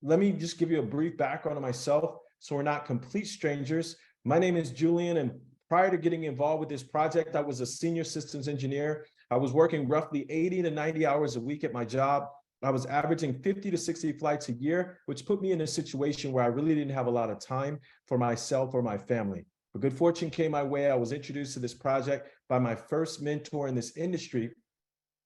let me just give you a brief background on myself so we're not complete strangers. My name is Julian, and prior to getting involved with this project, I was a senior systems engineer. I was working roughly 80 to 90 hours a week at my job. I was averaging 50 to 60 flights a year, which put me in a situation where I really didn't have a lot of time for myself or my family. But good fortune came my way. I was introduced to this project by my first mentor in this industry,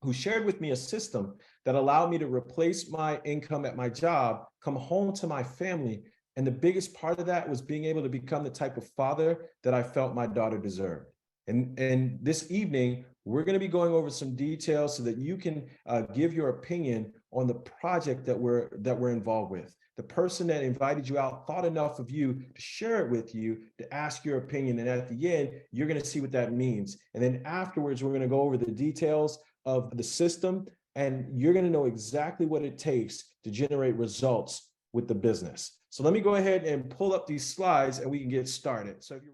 who shared with me a system that allowed me to replace my income at my job, come home to my family. And the biggest part of that was being able to become the type of father that I felt my daughter deserved. And this evening, we're going to be going over some details so that you can give your opinion on the project that we're involved with. The person that invited you out thought enough of you to share it with you, to ask your opinion. And at the end, you're going to see what that means. And then afterwards, we're going to go over the details of the system, and you're going to know exactly what it takes to generate results with the business. So let me go ahead and pull up these slides and we can get started. So if you're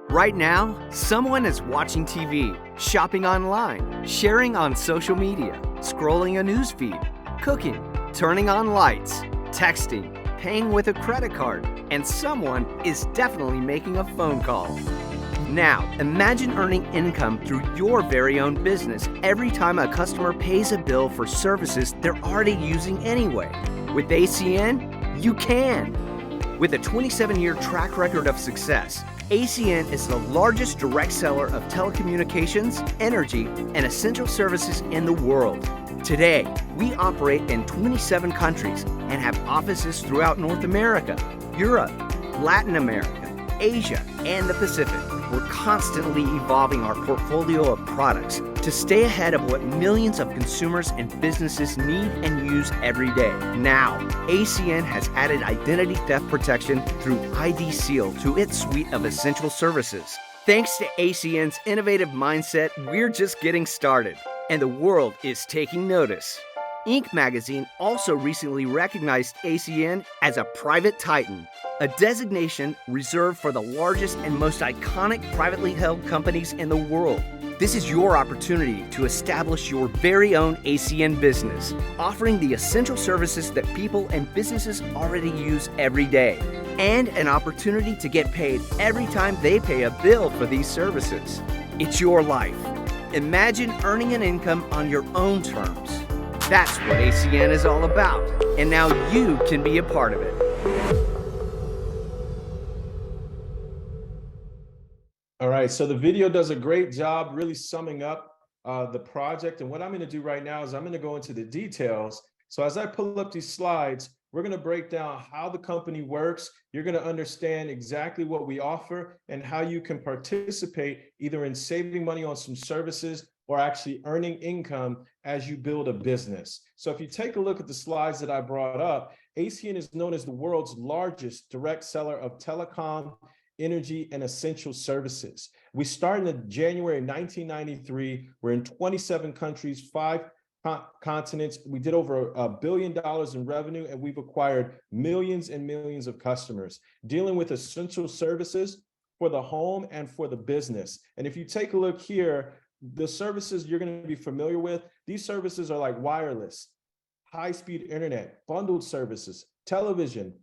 Right now, someone is watching TV, shopping online, sharing on social media, scrolling a news feed, cooking, turning on lights, texting, paying with a credit card, and someone is definitely making a phone call. Now, imagine earning income through your very own business every time a customer pays a bill for services they're already using anyway. With ACN, you can. With a 27-year track record of success, ACN is the largest direct seller of telecommunications, energy, and essential services in the world. Today, we operate in 27 countries and have offices throughout North America, Europe, Latin America, Asia, and the Pacific. We're constantly evolving our portfolio of products to stay ahead of what millions of consumers and businesses need and use every day. Now, ACN has added identity theft protection through ID Seal to its suite of essential services. Thanks to ACN's innovative mindset, we're just getting started, and the world is taking notice. Inc. magazine also recently recognized ACN as a private titan, a designation reserved for the largest and most iconic privately held companies in the world. This is your opportunity to establish your very own ACN business, offering the essential services that people and businesses already use every day, and an opportunity to get paid every time they pay a bill for these services. It's your life. Imagine earning an income on your own terms. That's what ACN is all about, and now you can be a part of it. All right, so the video does a great job really summing up the project. And what I'm going to do right now is I'm going to go into the details. So as I pull up these slides, we're going to break down how the company works. You're going to understand exactly what we offer and how you can participate either in saving money on some services or actually earning income as you build a business. So if you take a look at the slides that I brought up, ACN is known as the world's largest direct seller of telecom, energy, and essential services. We started in January 1993. We're in 27 countries, 5 continents. We did over $1 billion in revenue, and we've acquired millions and millions of customers, dealing with essential services for the home and for the business. And if you take a look here, the services you're going to be familiar with, these services are like wireless, high-speed internet, bundled services, television,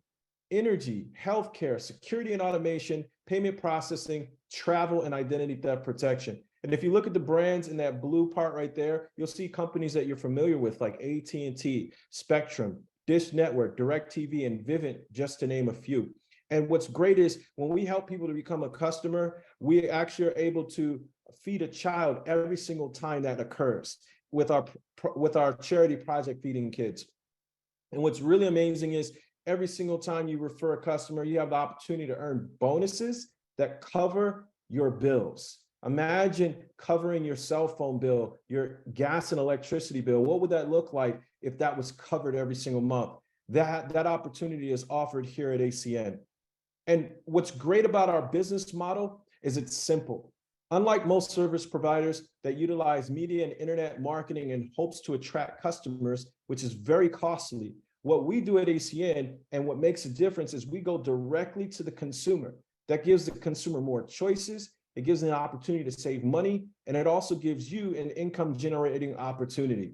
energy, healthcare, security and automation, payment processing, travel, and identity theft protection. And if you look at the brands in that blue part right there, you'll see companies that you're familiar with like AT&T, Spectrum, Dish Network, DirecTV, and Vivint, just to name a few. And what's great is when we help people to become a customer, we actually are able to feed a child every single time that occurs with our charity project, Feeding Kids. And what's really amazing is every single time you refer a customer, you have the opportunity to earn bonuses that cover your bills. Imagine covering your cell phone bill, your gas and electricity bill. What would that look like if that was covered every single month? That opportunity is offered here at ACN. And what's great about our business model is it's simple. Unlike most service providers that utilize media and internet marketing in hopes to attract customers, which is very costly, what we do at ACN and what makes a difference is we go directly to the consumer. That gives the consumer more choices. it gives an opportunity to save money, and it also gives you an income generating opportunity.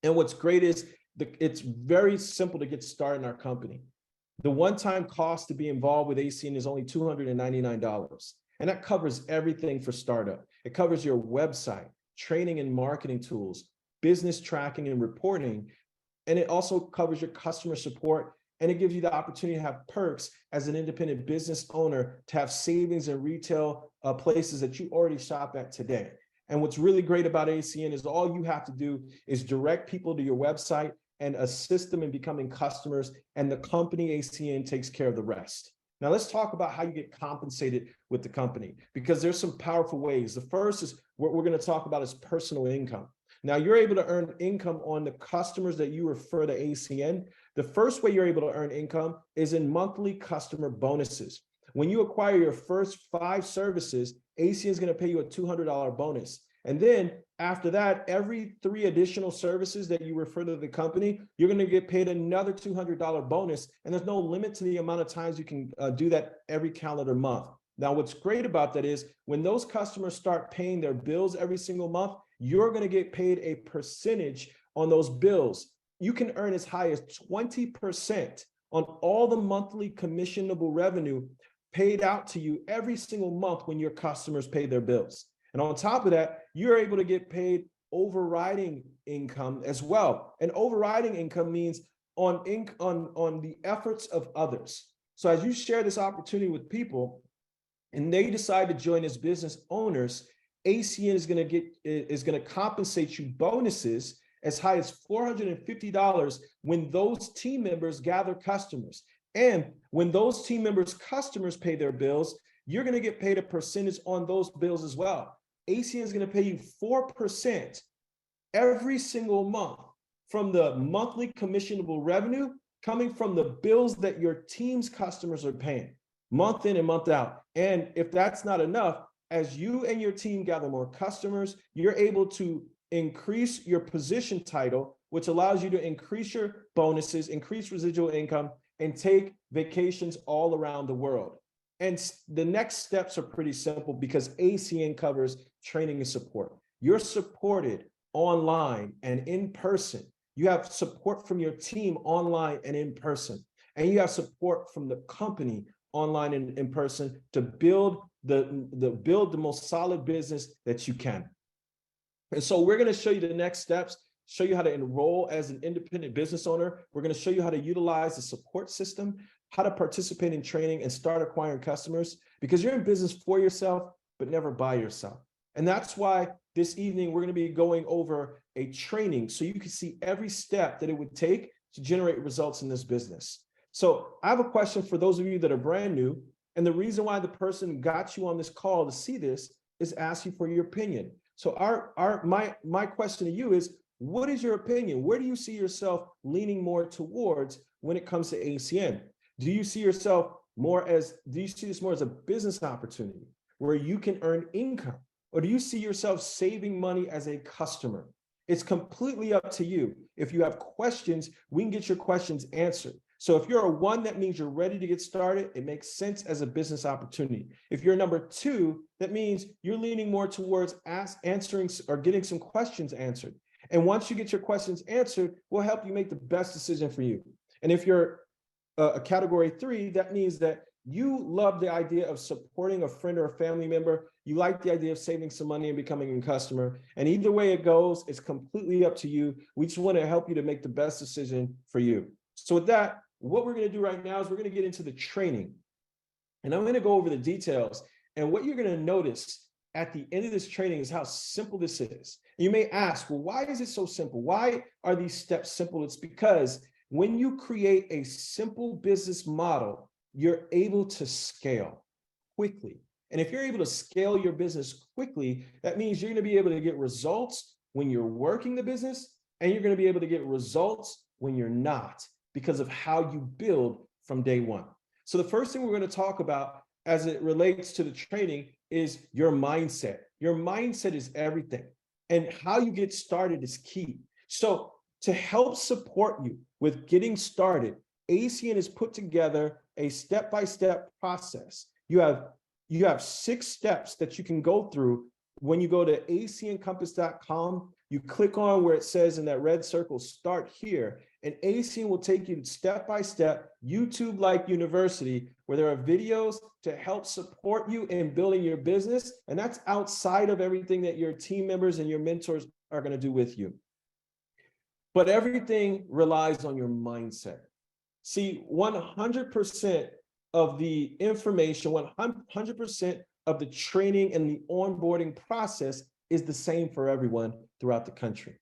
And what's great is it's very simple to get started in our company. The one-time cost to be involved with ACN is only $299. And that covers everything for startup. It covers your website, training and marketing tools, business tracking and reporting. And it also covers your customer support. And it gives you the opportunity to have perks as an independent business owner, to have savings in retail places that you already shop at today. And what's really great about ACN is all you have to do is direct people to your website and assist them in becoming customers, and the company ACN takes care of the rest. Now let's talk about how you get compensated with the company, because there's some powerful ways. The first is what we're going to talk about is personal income. Now you're able to earn income on the customers that you refer to ACN. The first way you're able to earn income is in monthly customer bonuses. When you acquire your first 5 services, ACN is going to pay you a $200 bonus. And then after that, every 3 additional services that you refer to the company, you're going to get paid another $200 bonus. And there's no limit to the amount of times you can do that every calendar month. Now, what's great about that is when those customers start paying their bills every single month, you're going to get paid a percentage on those bills. You can earn as high as 20% on all the monthly commissionable revenue paid out to you every single month when your customers pay their bills. And on top of that, you're able to get paid overriding income as well. And overriding income means on the efforts of others. So as you share this opportunity with people and they decide to join as business owners, ACN is going to compensate you bonuses as high as $450 when those team members gather customers. And when those team members' customers pay their bills, you're going to get paid a percentage on those bills as well. ACN is going to pay you 4% every single month from the monthly commissionable revenue coming from the bills that your team's customers are paying month in and month out. And if that's not enough, as you and your team gather more customers, you're able to increase your position title, which allows you to increase your bonuses, increase residual income, and take vacations all around the world. And the next steps are pretty simple because ACN covers training and support. You're supported online and in person. You have support from your team online and in person. And you have support from the company online and in person to build the most solid business that you can. And so we're going to show you the next steps, show you how to enroll as an independent business owner. We're going to show you how to utilize the support system, how to participate in training and start acquiring customers, because you're in business for yourself, but never by yourself. And that's why this evening we're going to be going over a training so you can see every step that it would take to generate results in this business. So I have a question for those of you that are brand new. And the reason why the person got you on this call to see this is ask you for your opinion. So my question to you is, what is your opinion? Where do you see yourself leaning more towards when it comes to ACN? Do you see this more as a business opportunity where you can earn income? Or do you see yourself saving money as a customer? It's completely up to you. If you have questions, we can get your questions answered. So if you're a 1, that means you're ready to get started. It makes sense as a business opportunity. If you're number 2, that means you're leaning more towards answering or getting some questions answered. And once you get your questions answered, we'll help you make the best decision for you. And if you're a category 3, that means that you love the idea of supporting a friend or a family member. You like the idea of saving some money and becoming a customer. And either way it goes, it's completely up to you. We just want to help you to make the best decision for you. So with that, what we're going to do right now is we're going to get into the training. And I'm going to go over the details. And what you're going to notice at the end of this training is how simple this is. You may ask, well, why is it so simple? Why are these steps simple? It's because when you create a simple business model, you're able to scale quickly. And if you're able to scale your business quickly, that means you're going to be able to get results when you're working the business, and you're going to be able to get results when you're not, because of how you build from day one. So the first thing we're going to talk about as it relates to the training is your mindset. Your mindset is everything. And how you get started is key. So to help support you with getting started, ACN has put together a step-by-step process. You have You have 6 steps that you can go through. When you go to acncompass.com, you click on where it says in that red circle, start here, and ACN will take you step by step, YouTube-like university, where there are videos to help support you in building your business. And that's outside of everything that your team members and your mentors are going to do with you. But everything relies on your mindset. See, 100% of the information, 100% of the training and the onboarding process is the same for everyone throughout the country.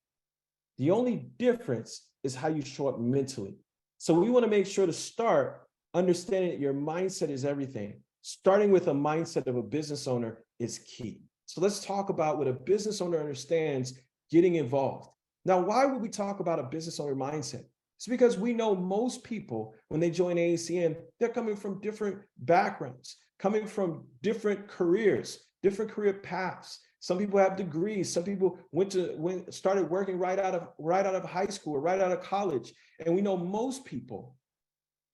The only difference is how you show up mentally. So we want to make sure to start understanding that your mindset is everything. Starting with a mindset of a business owner is key. So let's talk about what a business owner understands getting involved. Now, why would we talk about a business owner mindset? It's because we know most people, when they join AACN, they're coming from different backgrounds, coming from different careers, different career paths. Some people have degrees. Some people started working right out of high school or right out of college. And we know most people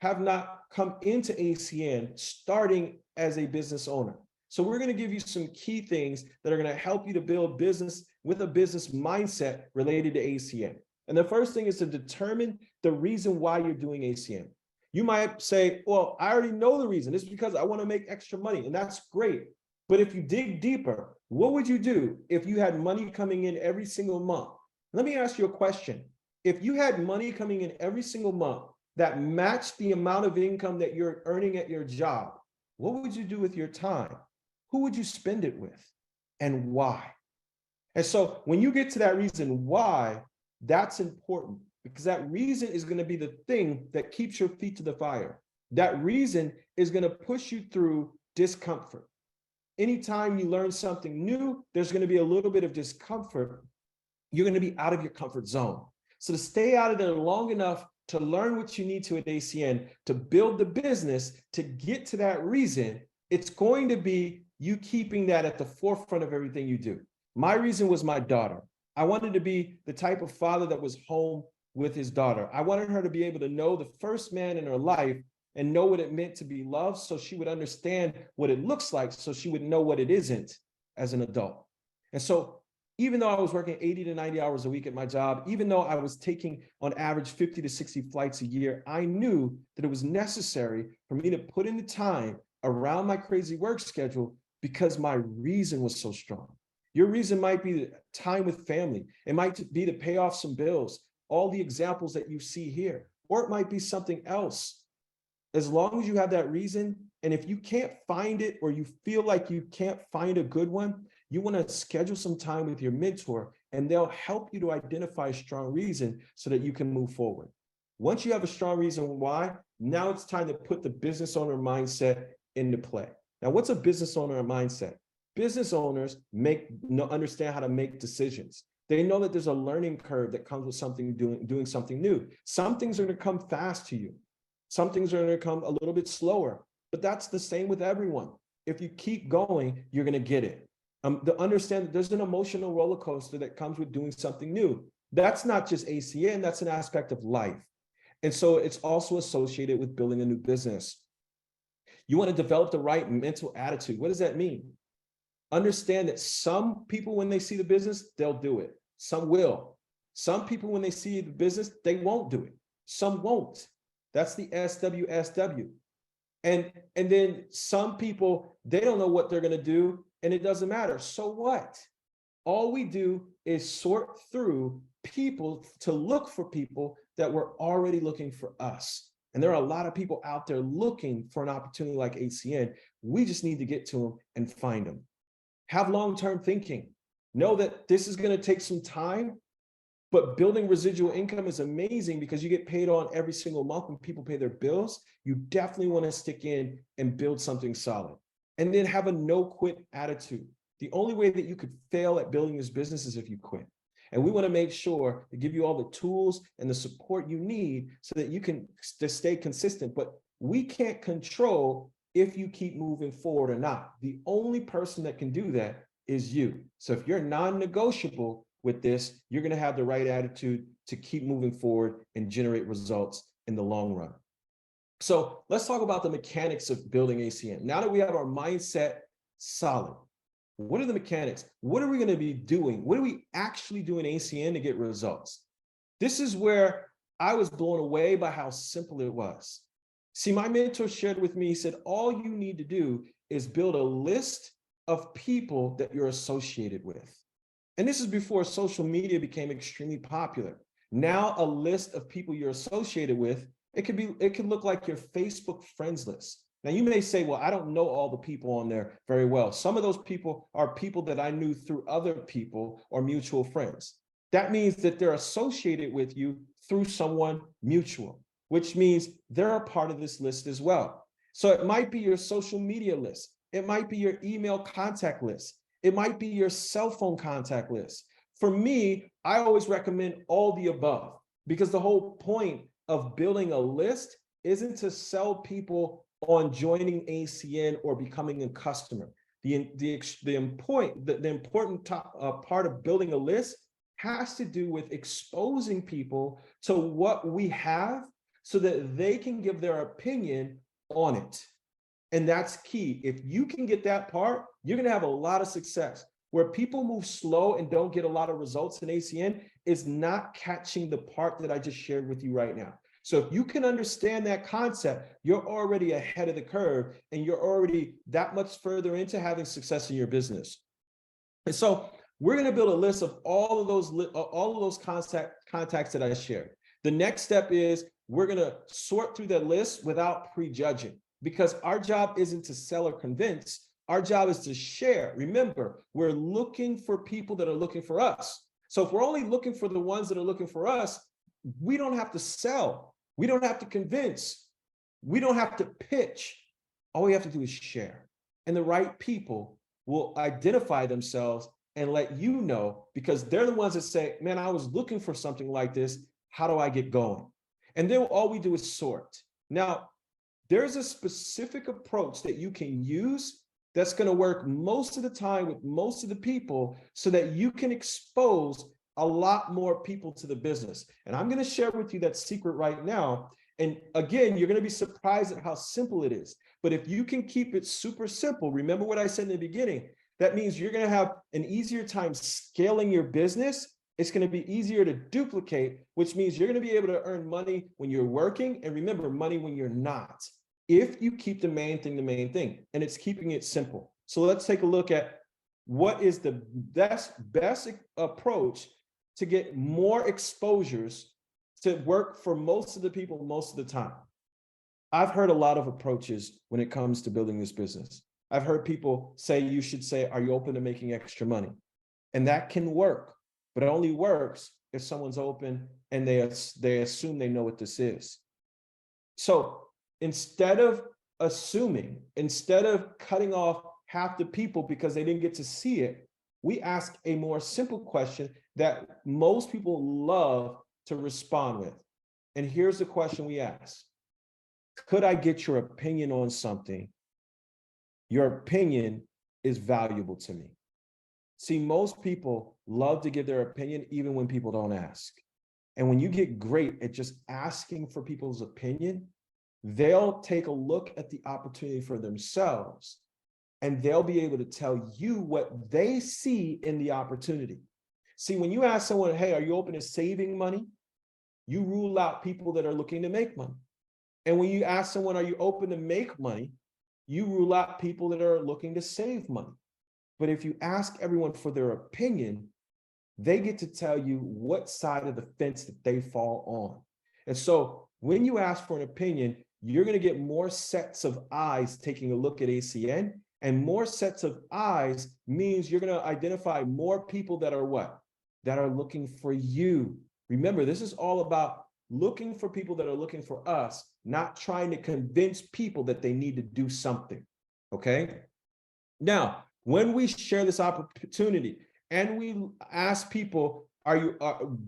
have not come into ACN starting as a business owner. So we're going to give you some key things that are going to help you to build business with a business mindset related to ACN. And the first thing is to determine the reason why you're doing ACN. You might say, well, I already know the reason. It's because I want to make extra money, and that's great. But if you dig deeper, what would you do if you had money coming in every single month? Let me ask you a question. If you had money coming in every single month that matched the amount of income that you're earning at your job, what would you do with your time? Who would you spend it with, and why? And so when you get to that reason why, that's important, because that reason is going to be the thing that keeps your feet to the fire. That reason is going to push you through discomfort. Anytime you learn something new, there's going to be a little bit of discomfort. You're going to be out of your comfort zone. So to stay out of there long enough to learn what you need to at ACN, to build the business, to get to that reason, it's going to be you keeping that at the forefront of everything you do. My reason was my daughter. I wanted to be the type of father that was home with his daughter. I wanted her to be able to know the first man in her life and know what it meant to be loved, so she would understand what it looks like, so she would know what it isn't as an adult. And so even though I was working 80 to 90 hours a week at my job, even though I was taking on average 50 to 60 flights a year, I knew that it was necessary for me to put in the time around my crazy work schedule because my reason was so strong. Your reason might be time with family. It might be to pay off some bills, all the examples that you see here, or it might be something else. As long as you have that reason, and if you can't find it or you feel like you can't find a good one, you want to schedule some time with your mentor, and they'll help you to identify a strong reason so that you can move forward. Once you have a strong reason why, now it's time to put the business owner mindset into play. Now, what's a business owner mindset? Business owners understand how to make decisions. They know that there's a learning curve that comes with doing something new. Some things are going to come fast to you. Some things are going to come a little bit slower, but that's the same with everyone. If you keep going, you're going to get it. To understand that there's an emotional roller coaster that comes with doing something new. That's not just ACN, that's an aspect of life. And so it's also associated with building a new business. You want to develop the right mental attitude. What does that mean? Understand that some people, when they see the business, they'll do it. Some will. Some people, when they see the business, they won't do it. Some won't. That's the SWSW. And then some people, they don't know what they're going to do, and it doesn't matter. So what? All we do is sort through people to look for people that were already looking for us. And there are a lot of people out there looking for an opportunity like ACN. We just need to get to them and find them. Have long-term thinking. Know that this is going to take some time, but building residual income is amazing because you get paid on every single month when people pay their bills. You definitely want to stick in and build something solid. And then have a no-quit attitude. The only way that you could fail at building this business is if you quit. And we want to make sure to give you all the tools and the support you need so that you can stay consistent. But we can't control if you keep moving forward or not. The only person that can do that is you. So if you're non-negotiable with this, you're going to have the right attitude to keep moving forward and generate results in the long run. So let's talk about the mechanics of building ACN. Now that we have our mindset solid, what are the mechanics? What are we going to be doing? What do we actually do in ACN to get results? This is where I was blown away by how simple it was. See, my mentor shared with me, he said, all you need to do is build a list of people that you're associated with. And this is before social media became extremely popular. Now, a list of people you're associated with, it could look like your Facebook friends list. Now, you may say, well, I don't know all the people on there very well. Some of those people are people that I knew through other people or mutual friends. That means that they're associated with you through someone mutual, which means they're a part of this list as well. So it might be your social media list. It might be your email contact list. It might be your cell phone contact list. For me, I always recommend all the above, because the whole point of building a list isn't to sell people on joining ACN or becoming a customer. The important part of building a list has to do with exposing people to what we have so that they can give their opinion on it. And that's key. If you can get that part, you're going to have a lot of success. Where people move slow and don't get a lot of results in ACN is not catching the part that I just shared with you right now. So if you can understand that concept, you're already ahead of the curve and you're already that much further into having success in your business. And so we're going to build a list of all of those contacts that I shared. The next step is we're going to sort through that list without prejudging, because our job isn't to sell or convince. Our job is to share. Remember, we're looking for people that are looking for us. So if we're only looking for the ones that are looking for us, we don't have to sell. We don't have to convince. We don't have to pitch. All we have to do is share. And the right people will identify themselves and let you know, because they're the ones that say, man, I was looking for something like this. How do I get going? And then all we do is sort. Now, there's a specific approach that you can use that's going to work most of the time with most of the people so that you can expose a lot more people to the business. And I'm going to share with you that secret right now. And again, you're going to be surprised at how simple it is. But if you can keep it super simple, remember what I said in the beginning, that means you're going to have an easier time scaling your business. It's going to be easier to duplicate, which means you're going to be able to earn money when you're working, and remember, money when you're not, if you keep the main thing, and it's keeping it simple. So let's take a look at what is the best approach to get more exposures to work for most of the people most of the time. I've heard a lot of approaches when it comes to building this business. I've heard people say, you should say, are you open to making extra money? And that can work, but it only works if someone's open and they assume they know what this is. So instead of assuming, instead of cutting off half the people because they didn't get to see it, we ask a more simple question that most people love to respond with. And here's the question we ask. Could I get your opinion on something? Your opinion is valuable to me. See, most people love to give their opinion even when people don't ask. And when you get great at just asking for people's opinion, they'll take a look at the opportunity for themselves and they'll be able to tell you what they see in the opportunity. See, when you ask someone, hey, are you open to saving money? You rule out people that are looking to make money. And when you ask someone, are you open to make money? You rule out people that are looking to save money. But if you ask everyone for their opinion, they get to tell you what side of the fence that they fall on. And so when you ask for an opinion, you're going to get more sets of eyes taking a look at ACN, and more sets of eyes means you're going to identify more people that are what? That are looking for you. Remember, this is all about looking for people that are looking for us, not trying to convince people that they need to do something. Okay? Now, when we share this opportunity and we ask people,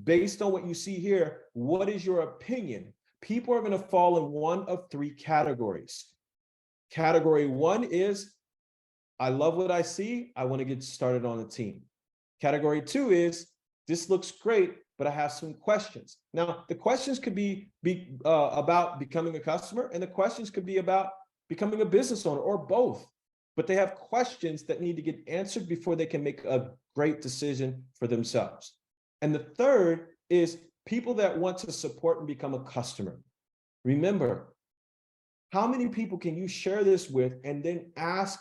based on what you see here, what is your opinion? People are going to fall in one of three categories. Category one is, I love what I see. I want to get started on a team. Category two is, this looks great. but I have some questions. Now, the questions could be about becoming a customer, and the questions could be about becoming a business owner, or both. But they have questions that need to get answered before they can make a great decision for themselves. And the third is people that want to support and become a customer. Remember, how many people can you share this with and then ask,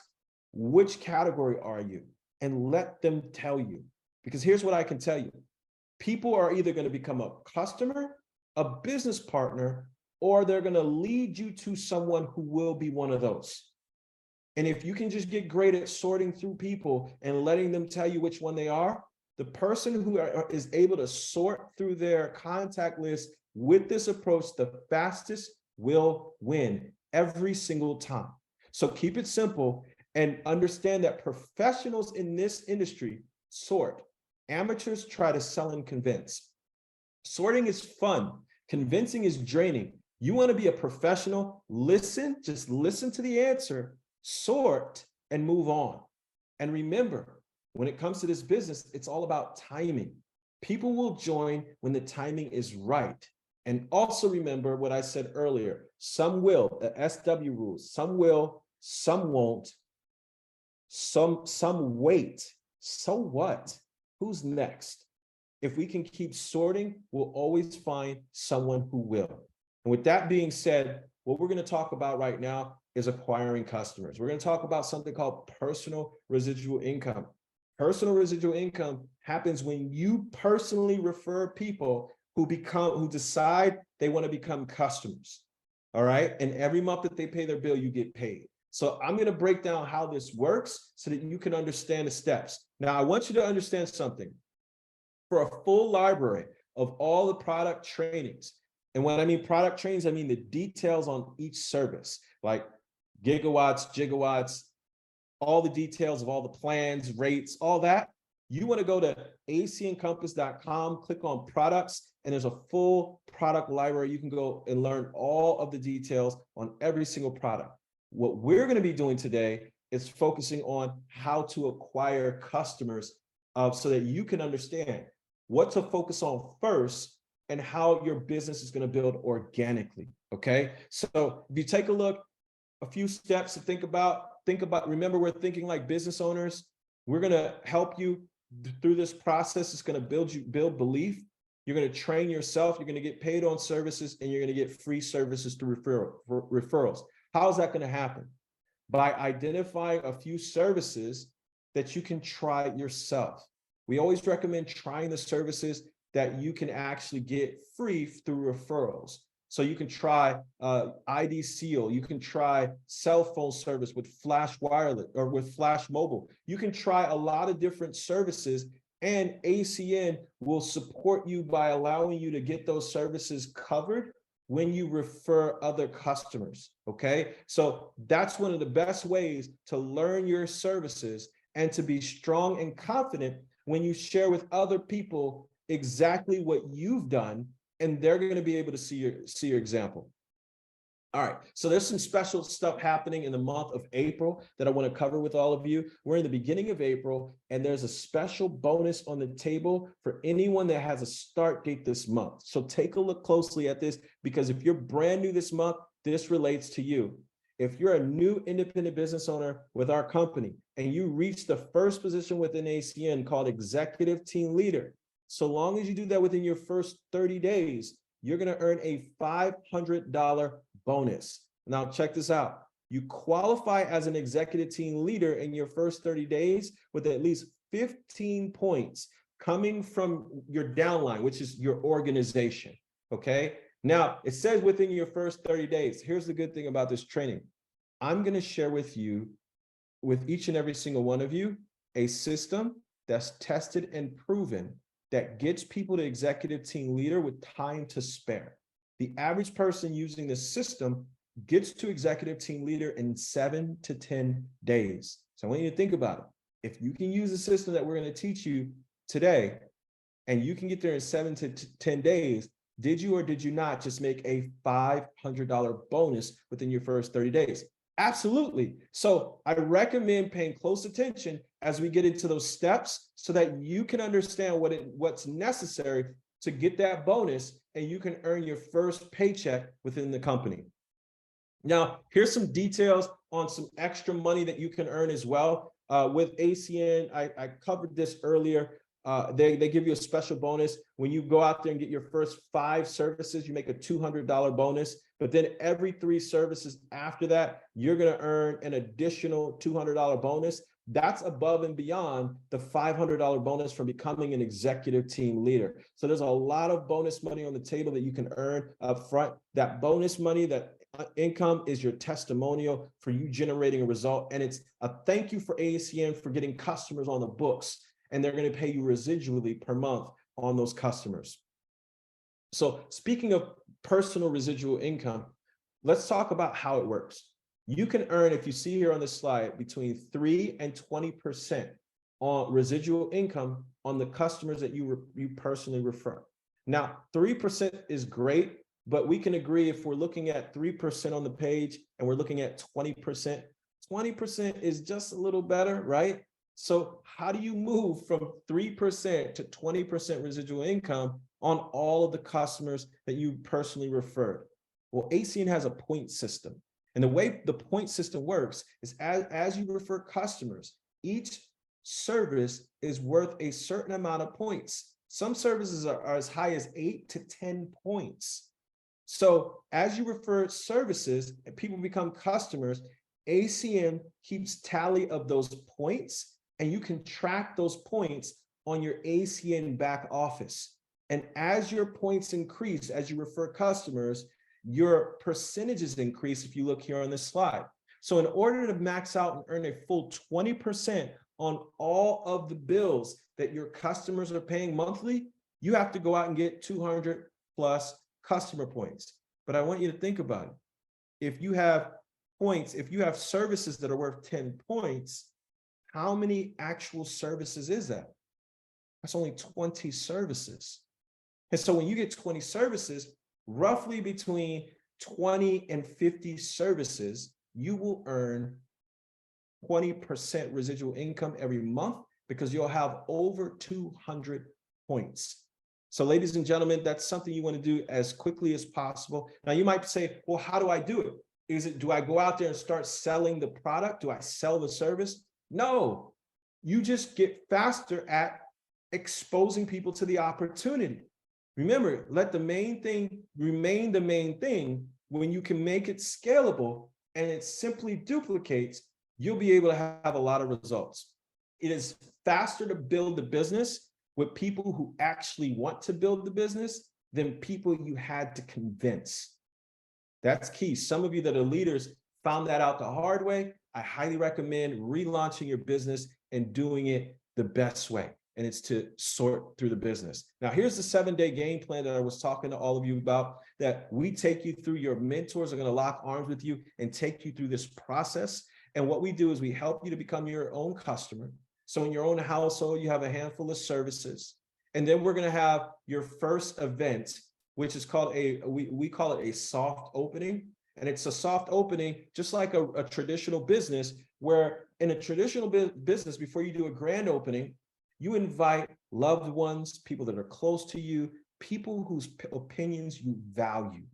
which category are you? And let them tell you. Because here's what I can tell you. People are either going to become a customer, a business partner, or they're going to lead you to someone who will be one of those. And if you can just get great at sorting through people and letting them tell you which one they are, the person who is able to sort through their contact list with this approach the fastest will win every single time. So keep it simple and understand that professionals in this industry sort. Amateurs try to sell and convince. Sorting is fun. Convincing is draining. You want to be a professional, listen, just listen to the answer, sort, and move on. And remember, when it comes to this business, it's all about timing. People will join when the timing is right. And also remember what I said earlier, some will, the SW rules, some will, some won't, some wait. So what? Who's next? If we can keep sorting, we'll always find someone who will. And with that being said, what we're going to talk about right now is acquiring customers. We're going to talk about something called personal residual income. Personal residual income happens when you personally refer people who decide they want to become customers. All right. And every month that they pay their bill, you get paid. So I'm going to break down how this works so that you can understand the steps. Now, I want you to understand something. For a full library of all the product trainings, and when I mean product trainings, I mean the details on each service, like gigawatts, all the details of all the plans, rates, all that. You want to go to acncompass.com, click on products, and there's a full product library. You can go and learn all of the details on every single product. What we're going to be doing today is focusing on how to acquire customers so that you can understand what to focus on first and how your business is going to build organically. Okay. So if you take a look, a few steps to think about, remember, we're thinking like business owners. We're going to help you through this process. It's going to build belief. You're going to train yourself. You're going to get paid on services, and you're going to get free services through referrals. How is that going to happen? By identifying a few services that you can try yourself. We always recommend trying the services that you can actually get free through referrals. So you can try ID Seal, you can try cell phone service with Flash Wireless or with Flash Mobile. You can try a lot of different services, and ACN will support you by allowing you to get those services covered when you refer other customers, okay? So that's one of the best ways to learn your services and to be strong and confident when you share with other people exactly what you've done, and they're going to be able to see your example. All right, so there's some special stuff happening in the month of April that I want to cover with all of you. We're in the beginning of April, and there's a special bonus on the table for anyone that has a start date this month. So take a look closely at this, because if you're brand new this month, this relates to you. If you're a new independent business owner with our company and you reach the first position within ACN called Executive Team Leader, so long as you do that within your first 30 days, you're going to earn a $500 bonus. Now, check this out. You qualify as an executive team leader in your first 30 days with at least 15 points coming from your downline, which is your organization. Okay. Now, it says within your first 30 days. Here's the good thing about this training. I'm going to share with you, with each and every single one of you, a system that's tested and proven that gets people to executive team leader with time to spare. The average person using this system gets to executive team leader in 7 to 10 days. So I want you to think about it. If you can use the system that we're going to teach you today, and you can get there in 7 to 10 days, did you or did you not just make a $500 bonus within your first 30 days? Absolutely. So I recommend paying close attention as we get into those steps so that you can understand what's necessary to get that bonus, and you can earn your first paycheck within the company. Now, here's some details on some extra money that you can earn as well. With ACN, I covered this earlier. They give you a special bonus. When you go out there and get your first 5 services, you make a $200 bonus. But then every 3 services after that, you're going to earn an additional $200 bonus. That's above and beyond the $500 bonus from becoming an executive team leader. So there's a lot of bonus money on the table that you can earn up front. That bonus money, that income, is your testimonial for you generating a result. And it's a thank you for ACN for getting customers on the books. And they're going to pay you residually per month on those customers. So speaking of personal residual income, let's talk about how it works. You can earn, if you see here on this slide, between 3 and 20% on residual income on the customers that you personally refer. Now, 3% is great, but we can agree if we're looking at 3% on the page and we're looking at 20%, 20% is just a little better, right? So how do you move from 3% to 20% residual income on all of the customers that you personally referred? Well, ACN has a point system. And the way the point system works is as you refer customers, each service is worth a certain amount of points. Some services are as high as 8 to 10 points. So as you refer services and people become customers, ACN keeps tally of those points, and you can track those points on your ACN back office. And as your points increase, as you refer customers, your percentages increase if you look here on this slide. So in order to max out and earn a full 20% on all of the bills that your customers are paying monthly, you have to go out and get 200 plus customer points. But I want you to think about it. If you have points, if you have services that are worth 10 points, how many actual services is that? That's only 20 services. And so when you get 20 services, roughly between 20 and 50 services, you will earn 20% residual income every month because you'll have over 200 points. So ladies and gentlemen, that's something you want to do as quickly as possible. Now you might say, well, how do I do it? Do I go out there and start selling the product? Do I sell the service? No, you just get faster at exposing people to the opportunity. Remember, let the main thing remain the main thing. When you can make it scalable and it simply duplicates, you'll be able to have a lot of results. It is faster to build a business with people who actually want to build the business than people you had to convince. That's key. Some of you that are leaders found that out the hard way. I highly recommend relaunching your business and doing it the best way. And it's to sort through the business. Now, here's the 7-day game plan that I was talking to all of you about, that we take you through. Your mentors are going to lock arms with you and take you through this process. And what we do is we help you to become your own customer. So in your own household, you have a handful of services. And then we're going to have your first event, which is called we call it a soft opening. And it's a soft opening, just like a traditional business, where in a traditional business, before you do a grand opening, you invite loved ones, people that are close to you, people whose opinions you value.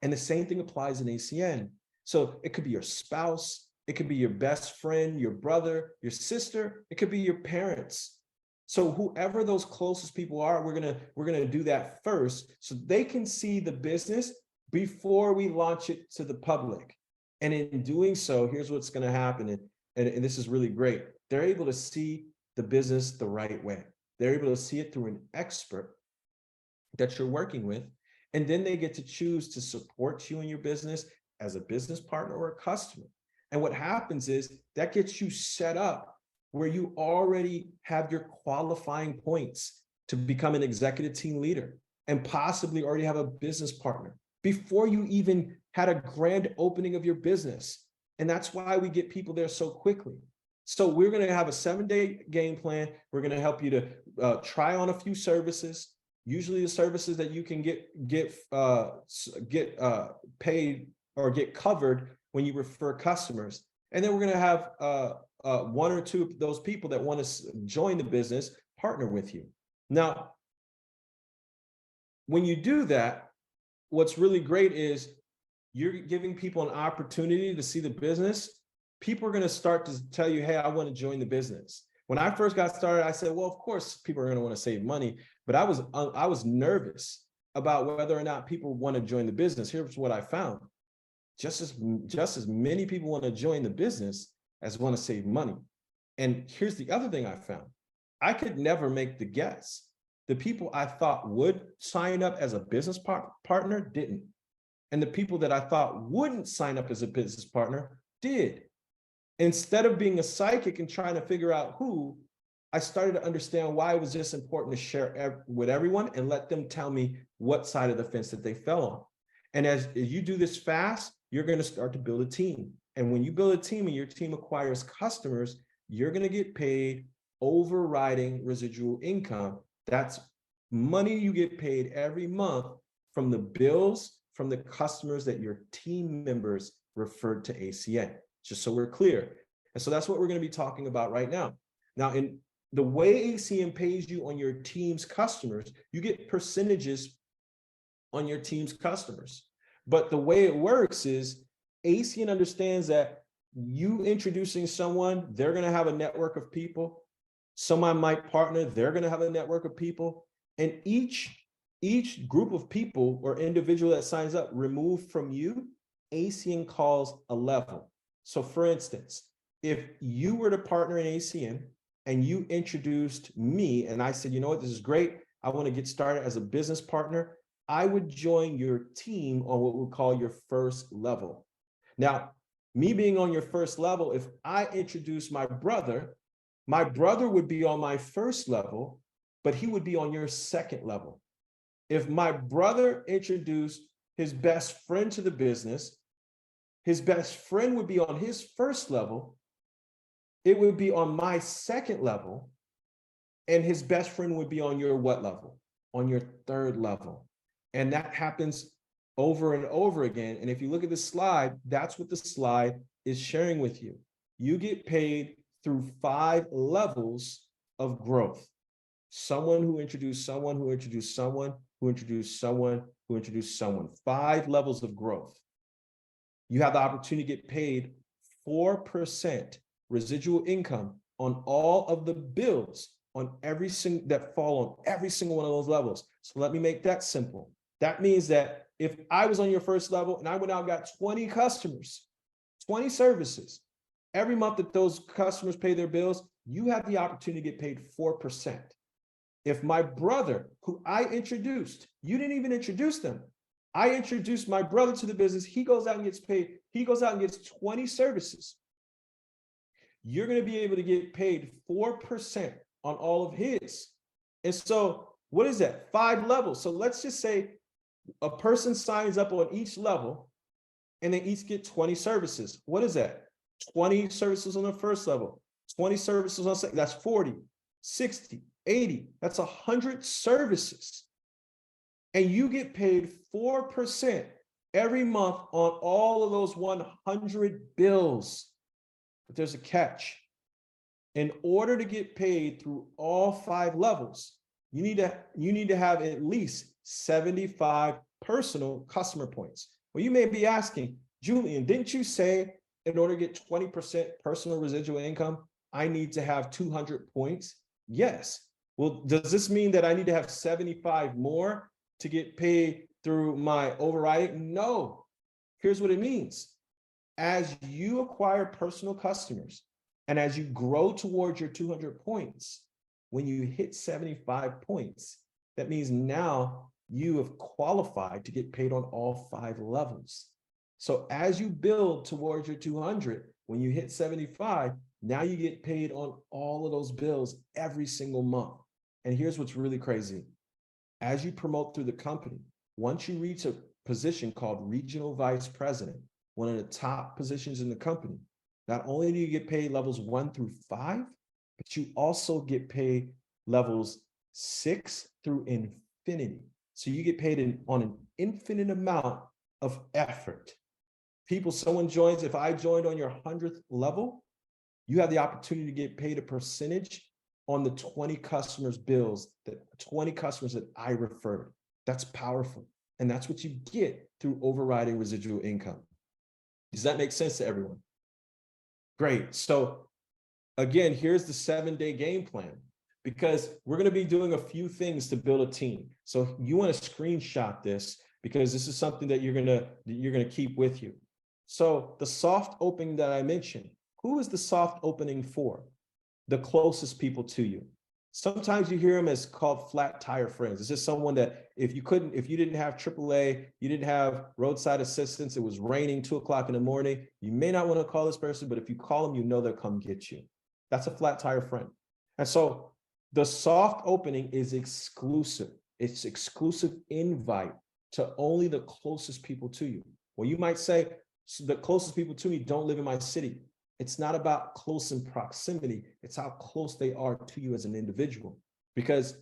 And the same thing applies in ACN. So it could be your spouse, it could be your best friend, your brother, your sister, it could be your parents. So whoever those closest people are, we're gonna do that first so they can see the business before we launch it to the public. And in doing so, here's what's gonna happen. And this is really great. They're able to see the business the right way. They're able to see it through an expert that you're working with. And then they get to choose to support you in your business as a business partner or a customer. And what happens is that gets you set up where you already have your qualifying points to become an executive team leader and possibly already have a business partner before you even had a grand opening of your business. And that's why we get people there so quickly. So we're going to have a 7-day game plan. We're going to help you to try on a few services, usually the services that you can get paid or get covered when you refer customers. And then we're going to have 1 or 2 of those people that want to join the business partner with you. Now, when you do that, what's really great is you're giving people an opportunity to see the business. People are going to start to tell you, hey, I want to join the business. When I first got started, I said, well, of course, people are going to want to save money, but I was nervous about whether or not people want to join the business. Here's what I found. Just as many people want to join the business as want to save money. And here's the other thing I found. I could never make the guess. The people I thought would sign up as a business partner didn't. And the people that I thought wouldn't sign up as a business partner did. Instead of being a psychic and trying to figure out who, I started to understand why it was just important to share with everyone and let them tell me what side of the fence that they fell on. And as you do this fast, you're going to start to build a team. And when you build a team and your team acquires customers, you're going to get paid overriding residual income. That's money you get paid every month from the bills from the customers that your team members referred to ACN, just so we're clear. And so that's what we're going to be talking about right now. Now, in the way ACN pays you on your team's customers, you get percentages on your team's customers. But the way it works is ACN understands that you introducing someone, they're going to have a network of people. Someone might partner, they're going to have a network of people. And each group of people or individual that signs up removed from you, ACN calls a level. So for instance, if you were to partner in ACN and you introduced me and I said, you know what, this is great, I want to get started as a business partner, I would join your team on what we call your first level. Now, me being on your first level, if I introduce my brother would be on my first level, but he would be on your second level. If my brother introduced his best friend to the business, his best friend would be on his first level, it would be on my second level, and his best friend would be on your what level? On your third level. And that happens over and over again. And if you look at the slide, that's what the slide is sharing with you. You get paid through 5 levels of growth. Someone who introduced someone, who introduced someone, who introduced someone, who introduced someone. 5 levels of growth. You have the opportunity to get paid 4% residual income on all of the bills on every single that fall on every single one of those levels. So let me make that simple. That means that if I was on your first level and I went out and got 20 customers, 20 services, every month that those customers pay their bills, you have the opportunity to get paid 4%. If my brother, who I introduced, you didn't even introduce them. I introduced my brother to the business. He goes out and gets paid. He goes out and gets 20 services. You're going to be able to get paid 4% on all of his. And so what is that? 5 levels. So let's just say a person signs up on each level and they each get 20 services. What is that? 20 services on the first level, 20 services on second. That's 40, 60, 80. That's 100 services. And you get paid 4% every month on all of those 100 bills. But there's a catch. In order to get paid through all 5 levels, you need to have at least 75 personal customer points. Well, you may be asking, Julian, didn't you say in order to get 20% personal residual income, I need to have 200 points? Yes. Well, does this mean that I need to have 75 more to get paid through my overriding? No. Here's what it means. As you acquire personal customers and as you grow towards your 200 points, when you hit 75 points, that means now you have qualified to get paid on all 5 levels. So as you build towards your 200, when you hit 75, now you get paid on all of those bills every single month. And here's what's really crazy. As you promote through the company, once you reach a position called regional vice president, one of the top positions in the company, not only do you get paid levels 1 through 5, but you also get paid levels 6 through infinity. So you get paid on an infinite amount of effort. Someone joins, if I joined on your 100th level, you have the opportunity to get paid a percentage on the 20 customers' bills, the 20 customers that I referred. That's powerful. And that's what you get through overriding residual income. Does that make sense to everyone? Great. So again, here's the 7-day game plan, because we're going to be doing a few things to build a team. So you want to screenshot this, because this is something that you're going to keep with you. So the soft opening that I mentioned, who is the soft opening for? The closest people to you. Sometimes you hear them as called flat tire friends. It's just someone that if you didn't have AAA, you didn't have roadside assistance, it was raining 2 o'clock in the morning, you may not want to call this person, but if you call them, you know they'll come get you. That's a flat tire friend. And so the soft opening is exclusive. It's exclusive invite to only the closest people to you. Well, you might say, so the closest people to me don't live in my city. It's not about close in proximity. It's how close they are to you as an individual. Because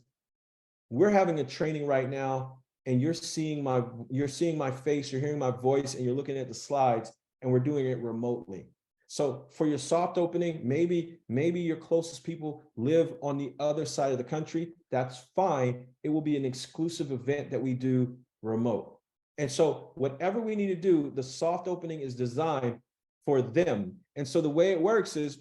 we're having a training right now, and you're seeing my face, you're hearing my voice, and you're looking at the slides, and we're doing it remotely. So for your soft opening, maybe your closest people live on the other side of the country. That's fine. It will be an exclusive event that we do remote. And so whatever we need to do, the soft opening is designed for them. And so the way it works is,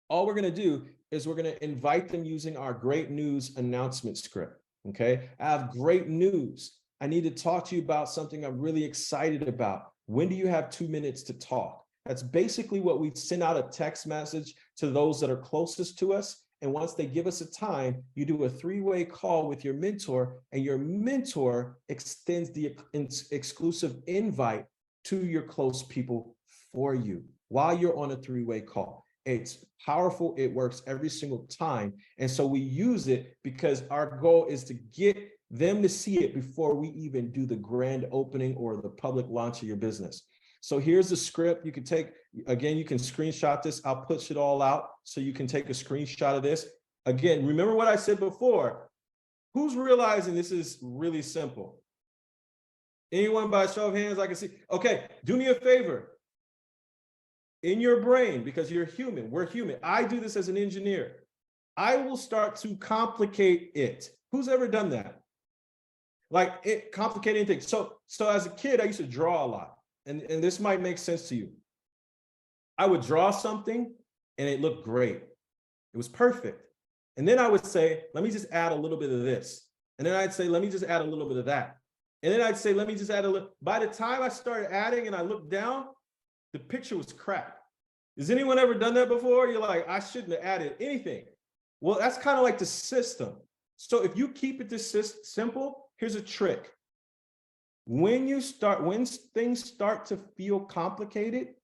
all we're going to do is we're going to invite them using our great news announcement script. Okay. I have great news. I need to talk to you about something I'm really excited about. When do you have 2 minutes to talk? That's basically what we send out a text message to those that are closest to us. And once they give us a time, you do a 3-way call with your mentor, and your mentor extends the exclusive invite to your close people for you while you're on a 3-way call. It's powerful. It works every single time. And so we use it because our goal is to get them to see it before we even do the grand opening or the public launch of your business. So here's the script. You can take, again, you can screenshot this. I'll push it all out so you can take a screenshot of this. Again, remember what I said before. Who's realizing this is really simple? Anyone by show of hands I can see? Okay, do me a favor. In your brain, because you're human, we're human. I do this as an engineer. I will start to complicate it. Who's ever done that? Like it complicating things. So as a kid, I used to draw a lot. And this might make sense to you. I would draw something and it looked great. It was perfect. And then I would say, let me just add a little bit of this. And then I'd say, let me just add a little bit of that. And then I'd say, let me just add a little. By the time I started adding and I looked down, the picture was crap. Has anyone ever done that before? You're like, I shouldn't have added anything. Well, that's kind of like the system. So if you keep it this simple, here's a trick. When things start to feel complicated,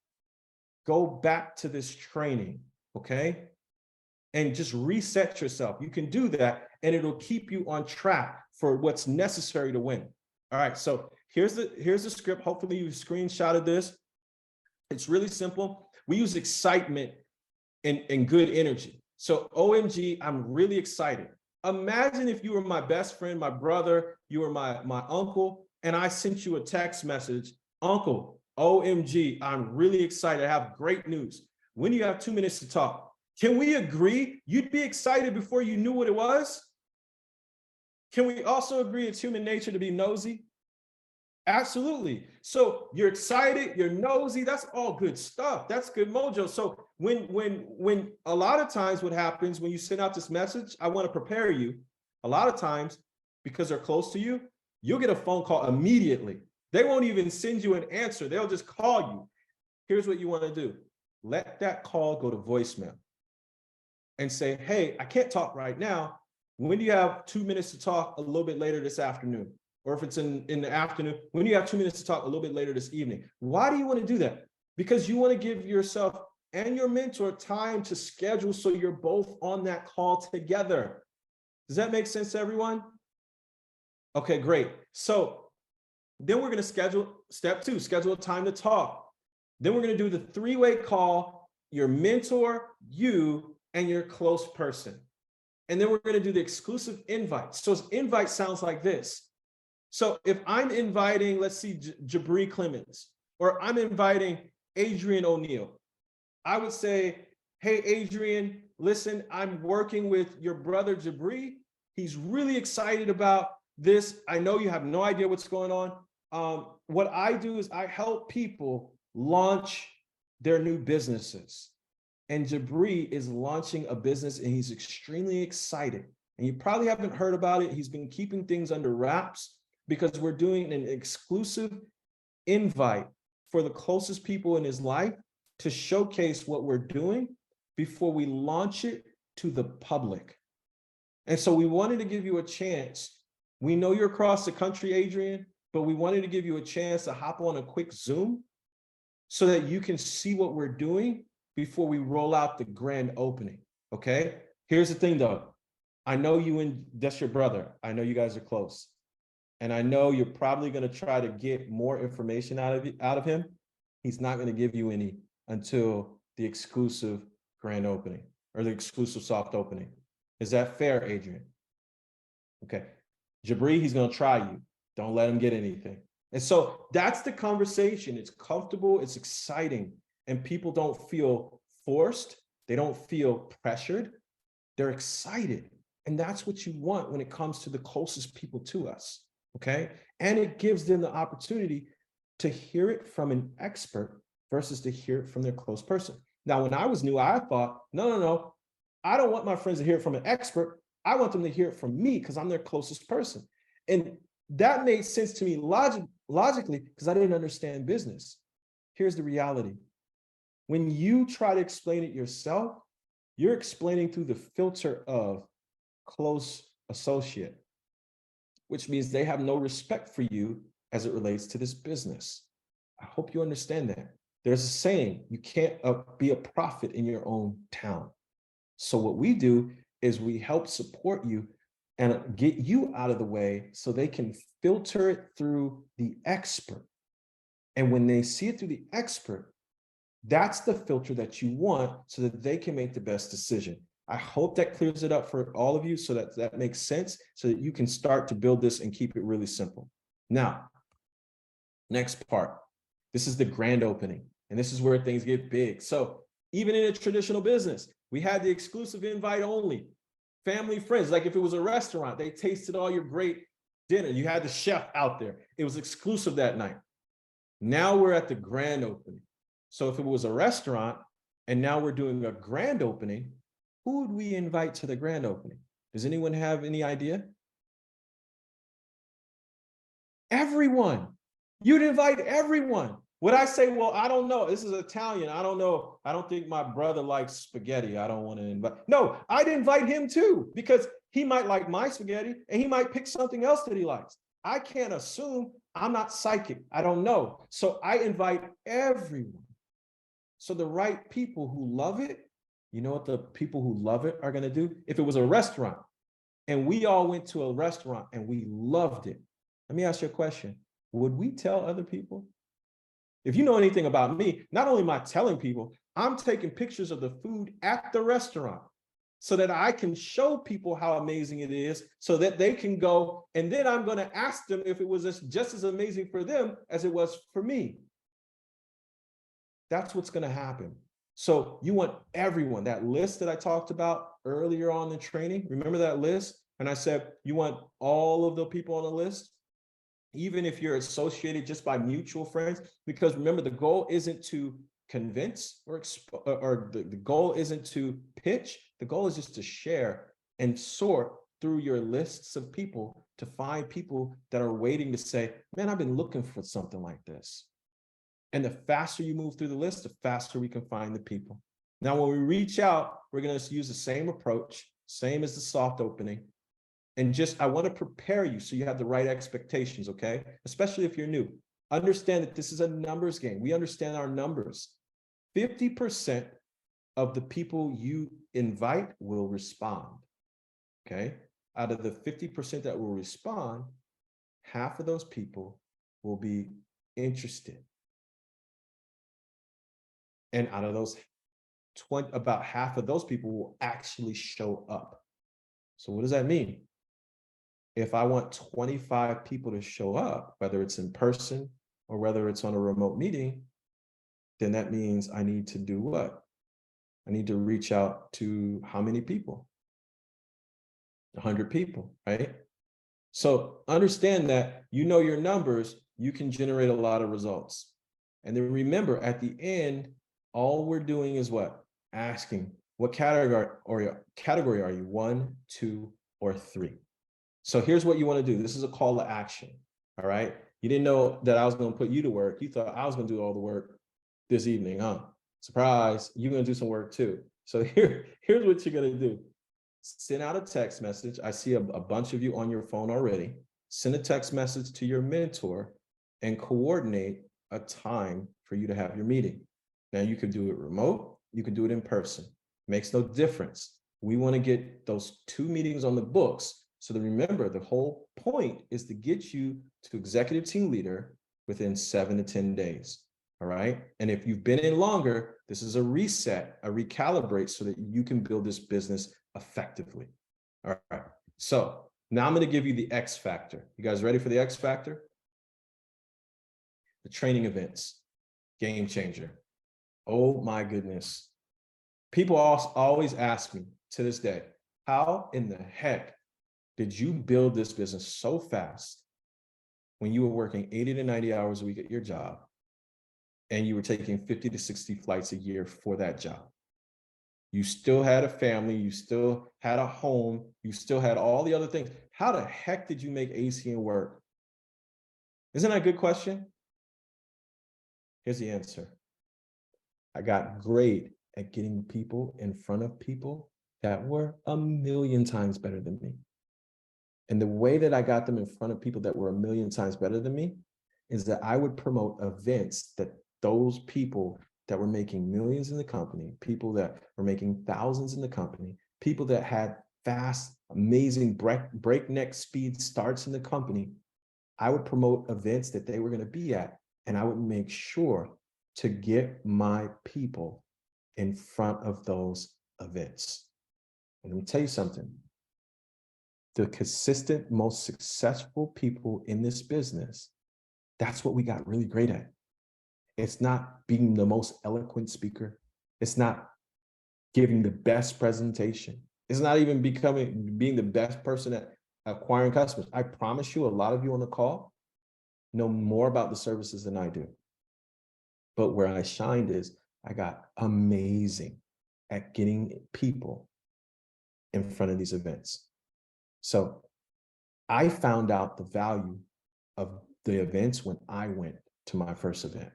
go back to this training, okay? And just reset yourself. You can do that, and it'll keep you on track for what's necessary to win. All right, so here's the script. Hopefully you screenshotted this. It's really simple. We use excitement and good energy. So OMG, I'm really excited. Imagine if you were my best friend, my brother, you were my uncle, and I sent you a text message, Uncle, OMG, I'm really excited. I have great news. When do you have 2 minutes to talk? Can we agree you'd be excited before you knew what it was? Can we also agree it's human nature to be nosy? Absolutely. So you're excited, you're nosy, that's all good stuff. That's good mojo. So when a lot of times what happens when you send out this message, I want to prepare you. A lot of times, because they're close to you, you'll get a phone call immediately. They won't even send you an answer. They'll just call you. Here's what you want to do. Let that call go to voicemail and say, hey, I can't talk right now. When do you have 2 minutes to talk a little bit later this afternoon? Or if it's in the afternoon, when do you have 2 minutes to talk a little bit later this evening? Why do you want to do that? Because you want to give yourself and your mentor time to schedule so you're both on that call together. Does that make sense to everyone? Okay, great. So then we're going to schedule step 2, schedule a time to talk. Then we're going to do the 3-way call, your mentor, you, and your close person. And then we're going to do the exclusive invite. So invite sounds like this. So if I'm inviting, let's see, Jabri Clemens, or I'm inviting Adrian O'Neill, I would say, hey, Adrian, listen, I'm working with your brother Jabri. He's really excited about this. I know you have no idea what's going on. What I do is I help people launch their new businesses. And Jabri is launching a business and he's extremely excited. And you probably haven't heard about it. He's been keeping things under wraps because we're doing an exclusive invite for the closest people in his life to showcase what we're doing before we launch it to the public. And so we wanted to give you a chance. We know you're across the country, Adrian, but we wanted to give you a chance to hop on a quick Zoom so that you can see what we're doing before we roll out the grand opening, okay? Here's the thing though. I know you and that's your brother. I know you guys are close. And I know you're probably gonna try to get more information out of him. He's not gonna give you any until the exclusive grand opening or the exclusive soft opening. Is that fair, Adrian? Okay. Jabri, he's gonna try you. Don't let him get anything. And so that's the conversation. It's comfortable, it's exciting, and people don't feel forced. They don't feel pressured. They're excited. And that's what you want when it comes to the closest people to us, okay? And it gives them the opportunity to hear it from an expert versus to hear it from their close person. Now, when I was new, I thought, no. I don't want my friends to hear it from an expert. I want them to hear it from me because I'm their closest person. And that made sense to me logically because I didn't understand business. Here's the reality. When you try to explain it yourself, you're explaining through the filter of close associate, which means they have no respect for you as it relates to this business. I hope you understand that. There's a saying, you can't be a prophet in your own town. So what we do is we help support you and get you out of the way so they can filter it through the expert. And when they see it through the expert, that's the filter that you want so that they can make the best decision. I hope that clears it up for all of you so that that makes sense so that you can start to build this and keep it really simple. Now, next part, this is the grand opening. And this is where things get big. So even in a traditional business, we had the exclusive invite only. Family, friends, like if it was a restaurant, they tasted all your great dinner. You had the chef out there. It was exclusive that night. Now we're at the grand opening. So if it was a restaurant and now we're doing a grand opening, who would we invite to the grand opening? Does anyone have any idea? Everyone. You'd invite everyone. Would I say, well, I don't know. This is Italian. I don't know. I don't think my brother likes spaghetti. I don't want to invite. No, I'd invite him too, because he might like my spaghetti and he might pick something else that he likes. I can't assume. I'm not psychic. I don't know. So I invite everyone. So the right people who love it, you know what the people who love it are going to do? If it was a restaurant and we all went to a restaurant and we loved it, let me ask you a question. Would we tell other people? If you know anything about me, not only am I telling people, I'm taking pictures of the food at the restaurant so that I can show people how amazing it is so that they can go. And then I'm going to ask them if it was just as amazing for them as it was for me. That's what's going to happen. So you want everyone, that list that I talked about earlier on in the training, remember that list? And I said, you want all of the people on the list? Even if you're associated just by mutual friends, because remember, the goal isn't to convince or the goal isn't to pitch. The goal is just to share and sort through your lists of people to find people that are waiting to say, man, I've been looking for something like this. And the faster you move through the list, the faster we can find the people. Now, when we reach out, we're going to use the same approach, same as the soft opening. And just, I want to prepare you so you have the right expectations, okay? Especially if you're new. Understand that this is a numbers game. We understand our numbers. 50% of the people you invite will respond, okay? Out of the 50% that will respond, half of those people will be interested. And out of those, about half of those people will actually show up. So what does that mean? If I want 25 people to show up, whether it's in person or whether it's on a remote meeting, then that means I need to do what? I need to reach out to how many people? 100 people, right? So understand that you know your numbers, you can generate a lot of results. And then remember, at the end, all we're doing is what? Asking, what category are you? 1, 2, or 3? So here's what you want to do. This is a call to action. All right. You didn't know that I was going to put you to work. You thought I was going to do all the work this evening, huh? Surprise, you're going to do some work too. So here's what you're going to do. Send out a text message. I see a bunch of you on your phone already. Send a text message to your mentor and coordinate a time for you to have your meeting. Now you can do it remote, you can do it in person. Makes no difference. We want to get those 2 meetings on the books. So that remember, the whole point is to get you to executive team leader within 7 to 10 days. All right. And if you've been in longer, this is a reset, a recalibrate so that you can build this business effectively. All right. So now I'm going to give you the X factor. You guys ready for the X factor? The training events, game changer. Oh my goodness. People always ask me to this day, how in the heck did you build this business so fast when you were working 80 to 90 hours a week at your job and you were taking 50 to 60 flights a year for that job? You still had a family, you still had a home, you still had all the other things. How the heck did you make ACN work? Isn't that a good question? Here's the answer. I got great at getting people in front of people that were a million times better than me. And the way that I got them in front of people that were a million times better than me is that I would promote events that those people that were making millions in the company, people that were making thousands in the company, people that had fast, amazing breakneck speed starts in the company, I would promote events that they were going to be at. And I would make sure to get my people in front of those events. And let me tell you something. The consistent, most successful people in this business, that's what we got really great at. It's not being the most eloquent speaker. It's not giving the best presentation. It's not even being the best person at acquiring customers. I promise you, a lot of you on the call know more about the services than I do. But where I shined is I got amazing at getting people in front of these events. So I found out the value of the events when I went to my first event.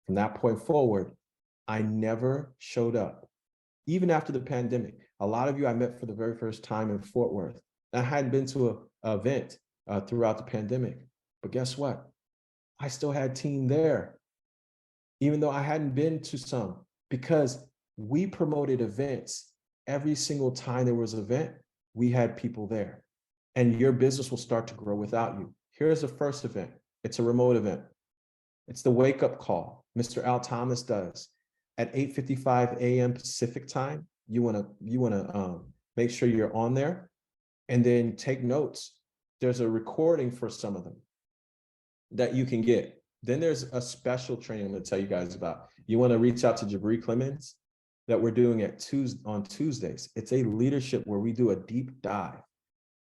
From that point forward, I never showed up. Even after the pandemic, a lot of you I met for the very first time in Fort Worth. I hadn't been to an event throughout the pandemic, but guess what? I still had team there, even though I hadn't been to some, because we promoted events every single time there was an event, we had people there. And your business will start to grow without you. Here's the first event. It's a remote event. It's the wake up call Mr. Al Thomas does. At 8:55 a.m. Pacific time, you wanna make sure you're on there and then take notes. There's a recording for some of them that you can get. Then there's a special training I'm gonna tell you guys about. You wanna reach out to Jabri Clemens that we're doing on Tuesdays. It's a leadership where we do a deep dive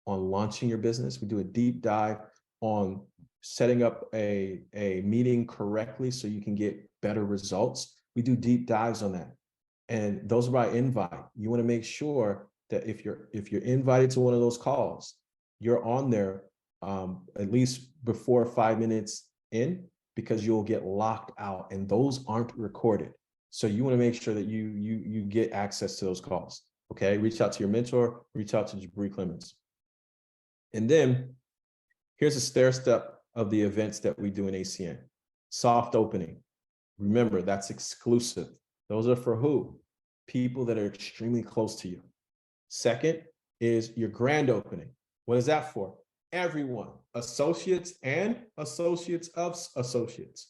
on launching your business. We do a deep dive on setting up a meeting correctly so you can get better results. We do deep dives on that. And those are by invite. You want to make sure that if you're invited to one of those calls, you're on there at least before 5 minutes in, because you'll get locked out and those aren't recorded. So you want to make sure that you get access to those calls. Okay, reach out to your mentor, reach out to Jabri Clemens. And then here's a stair step of the events that we do in ACN. Soft opening. Remember, that's exclusive. Those are for who? People that are extremely close to you. Second is your grand opening. What is that for? Everyone, associates and associates of associates.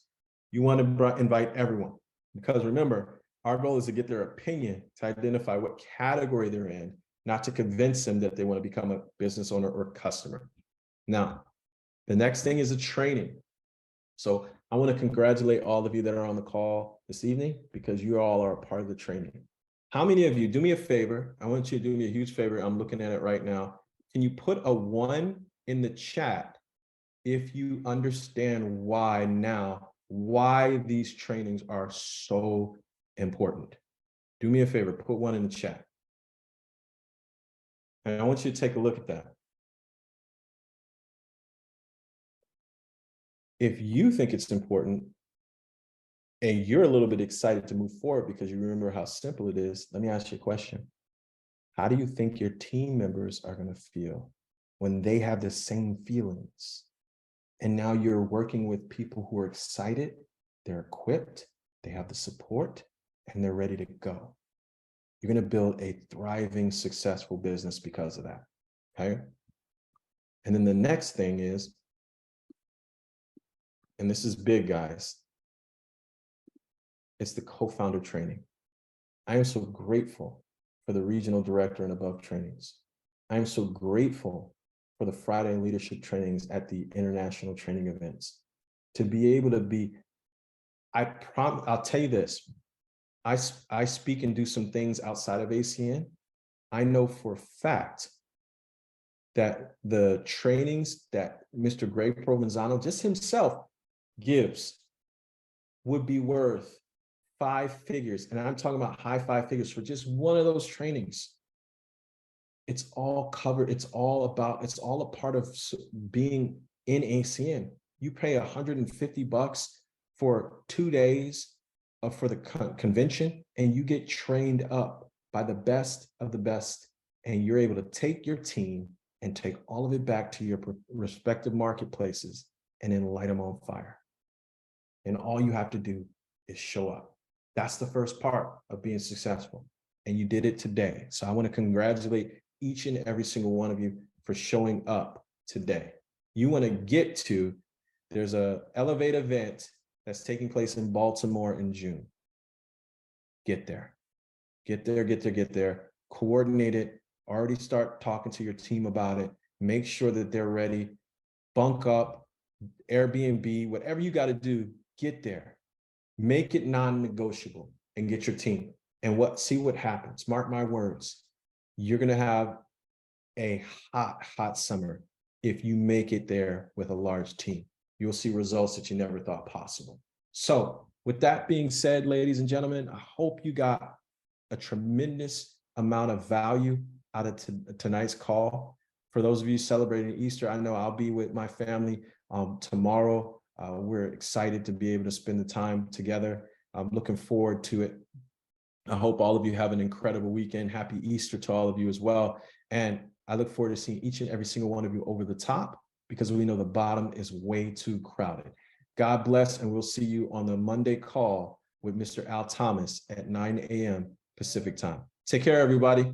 You want to invite everyone, because remember, our goal is to get their opinion, to identify what category they're in, not to convince them that they want to become a business owner or customer. Now, the next thing is a training. So I want to congratulate all of you that are on the call this evening, because you all are a part of the training. How many of you, do me a favor, I want you to do me a huge favor, I'm looking at it right now. Can you put a 1 in the chat if you understand why these trainings are so important. Do me a favor, put one in the chat. And I want you to take a look at that. If you think it's important and you're a little bit excited to move forward because you remember how simple it is, let me ask you a question. How do you think your team members are going to feel when they have the same feelings? And now you're working with people who are excited, they're equipped, they have the support, and they're ready to go. You're going to build a thriving, successful business because of that. Okay. And then the next thing is, and this is big, guys, it's the co-founder training. I am so grateful for the regional director and above trainings. I am so grateful for the Friday leadership trainings at the international training events. To be able to be, I'll tell you this, I speak and do some things outside of ACN. I know for a fact that the trainings that Mr. Greg Provenzano just himself gives would be worth 5 figures. And I'm talking about high 5 figures for just one of those trainings. It's all covered. It's all a part of being in ACN. You pay $150 for 2 days for the convention, and you get trained up by the best of the best. And you're able to take your team and take all of it back to your respective marketplaces and then light them on fire. And all you have to do is show up. That's the first part of being successful. And you did it today. So I want to congratulate each and every single one of you for showing up today. You want to get to, there's a Elevate event that's taking place in Baltimore in June. Get there. Get there, get there, get there. Coordinate it. Already start talking to your team about it. Make sure that they're ready. Bunk up, Airbnb, whatever you got to do, get there. Make it non-negotiable and get your team. And see what happens. Mark my words. You're going to have a hot, hot summer if you make it there with a large team. You'll see results that you never thought possible. So with that being said, ladies and gentlemen, I hope you got a tremendous amount of value out of tonight's call. For those of you celebrating Easter, I know I'll be with my family tomorrow. We're excited to be able to spend the time together. I'm looking forward to it. I hope all of you have an incredible weekend. Happy Easter to all of you as well. And I look forward to seeing each and every single one of you over the top, because we know the bottom is way too crowded. God bless, and we'll see you on the Monday call with Mr. Al Thomas at 9 a.m. Pacific time. Take care, everybody.